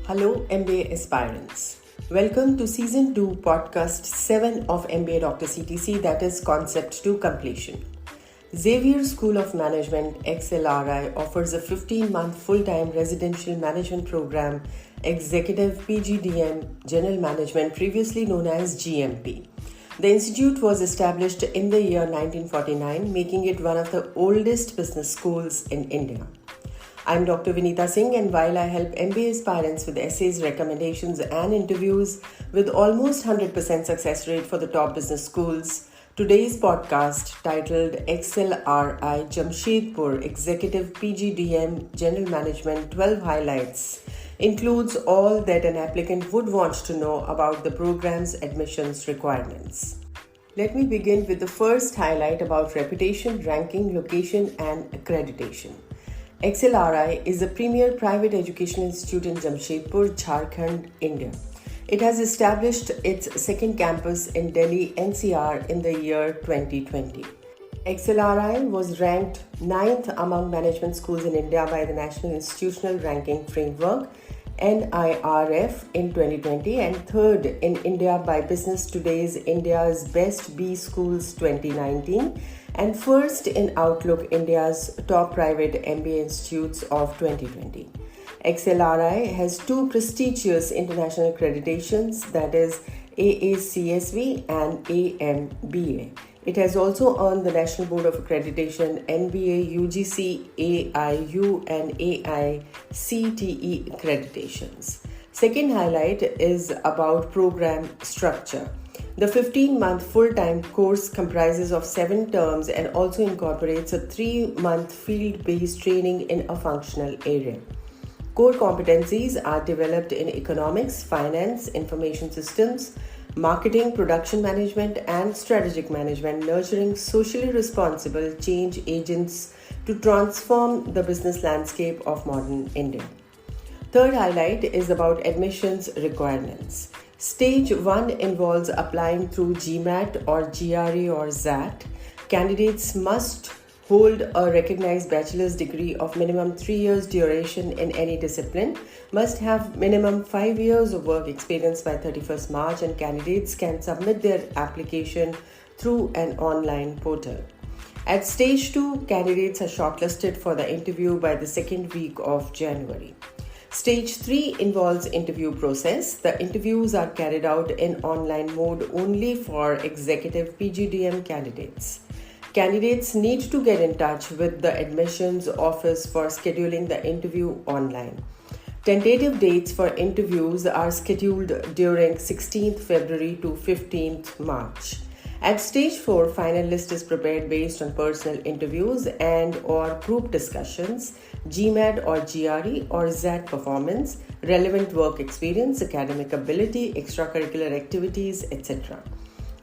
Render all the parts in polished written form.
Hello, MBA aspirants. Welcome to Season 2, Podcast 7 of MBA Doctor CTC, that is Concept to Completion. Xavier School of Management XLRI offers a 15-month full-time residential management program, Executive PGDM General Management, previously known as GMP. The institute was established in the year 1949, making it one of the oldest business schools in India. I'm Dr. Vinita Singh, and while I help MBA aspirants with essays, recommendations and interviews with almost 100% success rate for the top business schools, today's podcast, titled XLRI Jamshedpur Executive PGDM General Management 12 Highlights, includes all that an applicant would want to know about the program's admissions requirements. Let me begin with the first highlight about reputation, ranking, location and accreditation. XLRI is a premier private education institute in Jamshedpur, Jharkhand, India. It has established its second campus in Delhi NCR in the year 2020. XLRI was ranked 9th among management schools in India by the National Institutional Ranking Framework NIRF in 2020 and 3rd in India by Business Today's India's Best B Schools 2019 and 1st in Outlook India's Top Private MBA Institutes of 2020. XLRI has two prestigious international accreditations, that is AACSB and AMBA. It has also earned the National Board of Accreditation NBA, UGC, AIU and AICTE accreditations. Second highlight is about program structure. The 15-month full-time course comprises of 7 terms and also incorporates a 3-month field-based training in a functional area. Core competencies are developed in economics, finance, information systems, marketing, production management, and strategic management, nurturing socially responsible change agents to transform the business landscape of modern India. Third highlight is about admissions requirements. Stage 1 involves applying through GMAT or GRE or XAT. Candidates must hold a recognized bachelor's degree of minimum 3 years duration in any discipline, must have minimum 5 years of work experience by 31st March, and candidates can submit their application through an online portal. At stage 2, candidates are shortlisted for the interview by the second week of January. Stage 3 involves interview process. The interviews are carried out in online mode only for executive PGDM candidates. Candidates need to get in touch with the admissions office for scheduling the interview online. Tentative dates for interviews are scheduled during 16th February to 15th March. At stage 4, final list is prepared based on personal interviews and or group discussions, GMAT or GRE or XAT performance, relevant work experience, academic ability, extracurricular activities, etc.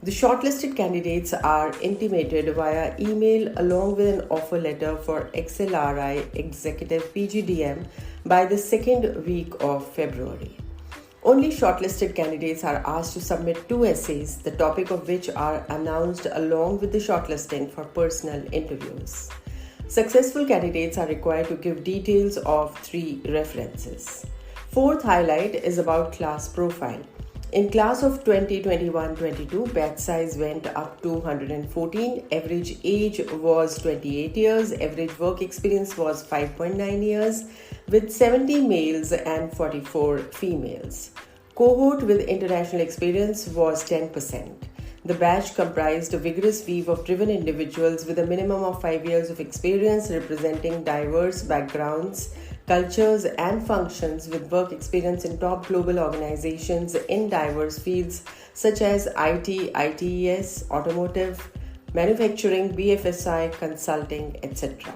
The shortlisted candidates are intimated via email along with an offer letter for XLRI Executive PGDM by the second week of February. Only shortlisted candidates are asked to submit 2 essays, the topic of which are announced along with the shortlisting for personal interviews. Successful candidates are required to give details of 3 references. Fourth highlight is about class profile. In class of 2021-22, batch size went up to 114, average age was 28 years, average work experience was 5.9 years, with 70 males and 44 females. Cohort with international experience was 10%. The batch comprised a vigorous weave of driven individuals with a minimum of 5 years of experience representing diverse backgrounds, cultures and functions with work experience in top global organizations in diverse fields such as IT, ITES, automotive, manufacturing, BFSI, consulting, etc.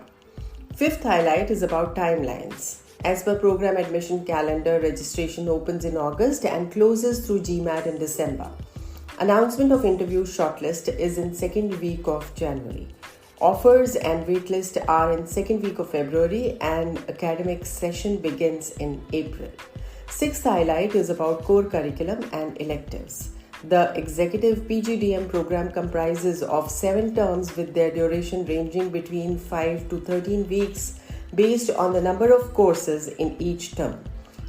Fifth highlight is about timelines. As per program admission calendar, registration opens in August and closes through GMAT in December. Announcement of interview shortlist is in second week of January. Offers and waitlist are in second week of February and academic session begins in April. Sixth highlight is about core curriculum and electives. The Executive PGDM program comprises of 7 terms with their duration ranging between 5 to 13 weeks based on the number of courses in each term.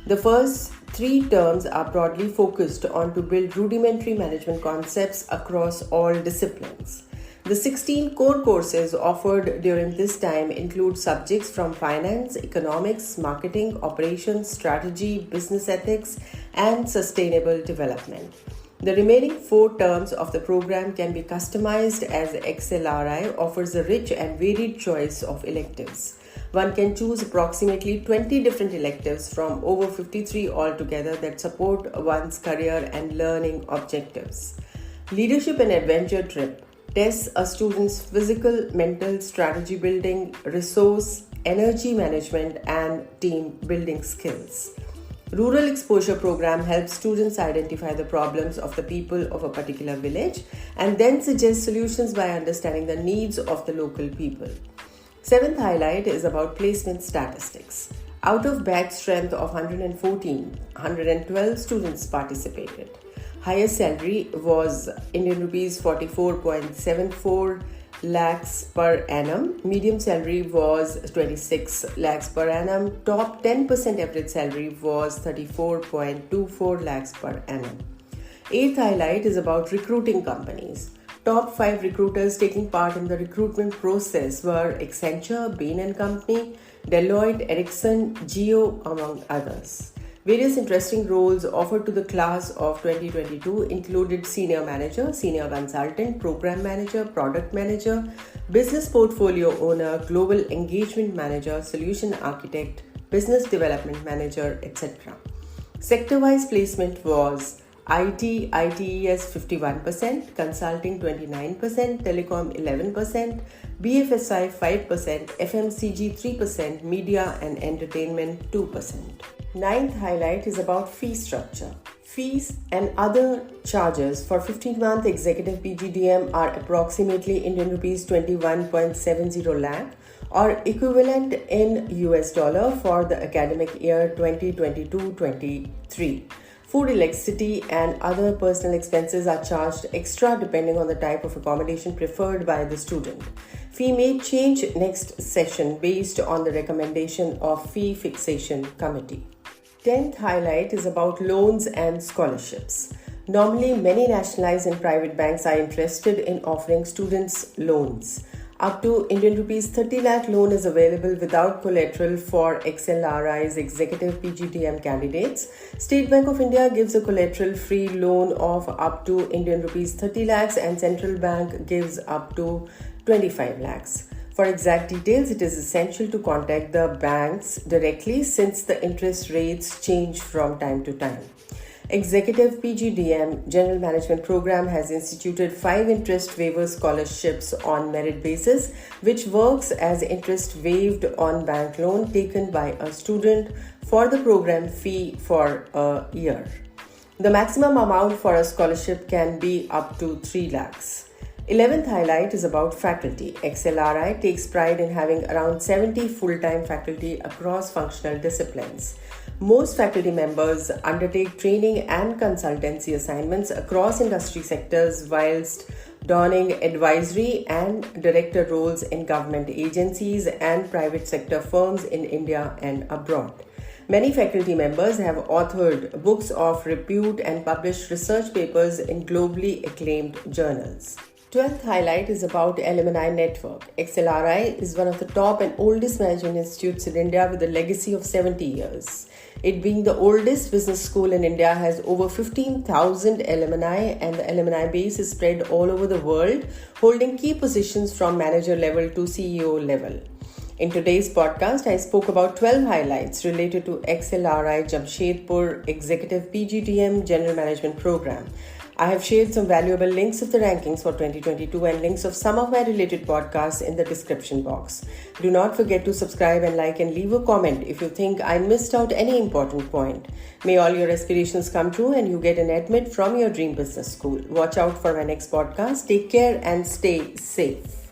The first 3 terms are broadly focused on to build rudimentary management concepts across all disciplines. The 16 core courses offered during this time include subjects from finance, economics, marketing, operations, strategy, business ethics, and sustainable development. The remaining 4 terms of the program can be customized as XLRI offers a rich and varied choice of electives. One can choose approximately 20 different electives from over 53 altogether that support one's career and learning objectives. Leadership and Adventure Trip tests a student's physical, mental, strategy building, resource, energy management, and team building skills. Rural Exposure Program helps students identify the problems of the people of a particular village and then suggest solutions by understanding the needs of the local people. 7th highlight is about placement statistics. Out of batch strength of 112 students participated. Highest salary was Indian rupees 44.74 lakhs per annum. Medium salary was 26 lakhs per annum. Top 10% average salary was 34.24 lakhs per annum. 8th highlight is about recruiting companies. Top 5 recruiters taking part in the recruitment process were Accenture, Bain & Company, Deloitte, Ericsson, Geo, among others. Various interesting roles offered to the class of 2022 included Senior Manager, Senior Consultant, Program Manager, Product Manager, Business Portfolio Owner, Global Engagement Manager, Solution Architect, Business Development Manager, etc. Sector-wise placement was IT, ITES 51%, Consulting 29%, Telecom 11%, BFSI 5%, FMCG 3%, Media and Entertainment 2%. 9th highlight is about fee structure. Fees and other charges for 15-month executive PGDM are approximately Indian rupees 21.70 lakh or equivalent in US dollar for the academic year 2022-23. Food, electricity, and other personal expenses are charged extra depending on the type of accommodation preferred by the student. Fee may change next session based on the recommendation of Fee Fixation Committee. 10th highlight is about loans and scholarships. Normally, many nationalized and private banks are interested in offering students loans. Up to Indian rupees 30 lakh loan is available without collateral for XLRI's executive PGDM candidates. State Bank of India gives a collateral-free loan of up to Indian rupees 30 lakhs and Central Bank gives up to 25 lakhs. For exact details, it is essential to contact the banks directly since the interest rates change from time to time. Executive PGDM General Management Program has instituted 5 interest waiver scholarships on merit basis, which works as interest waived on bank loan taken by a student for the program fee for a year. The maximum amount for a scholarship can be up to 3 lakhs. 11th highlight is about faculty. XLRI takes pride in having around 70 full-time faculty across functional disciplines. Most faculty members undertake training and consultancy assignments across industry sectors whilst donning advisory and director roles in government agencies and private sector firms in India and abroad. Many faculty members have authored books of repute and published research papers in globally acclaimed journals. 12th highlight is about Alumni Network. XLRI is one of the top and oldest management institutes in India with a legacy of 70 years. It being the oldest business school in India has over 15,000 alumni and the alumni base is spread all over the world, holding key positions from manager level to CEO level. In today's podcast, I spoke about 12 highlights related to XLRI Jamshedpur Executive PGDM General Management Program. I have shared some valuable links of the rankings for 2022 and links of some of my related podcasts in the description box. Do not forget to subscribe and like and leave a comment if you think I missed out any important point. May all your aspirations come true and you get an admit from your dream business school. Watch out for my next podcast. Take care and stay safe.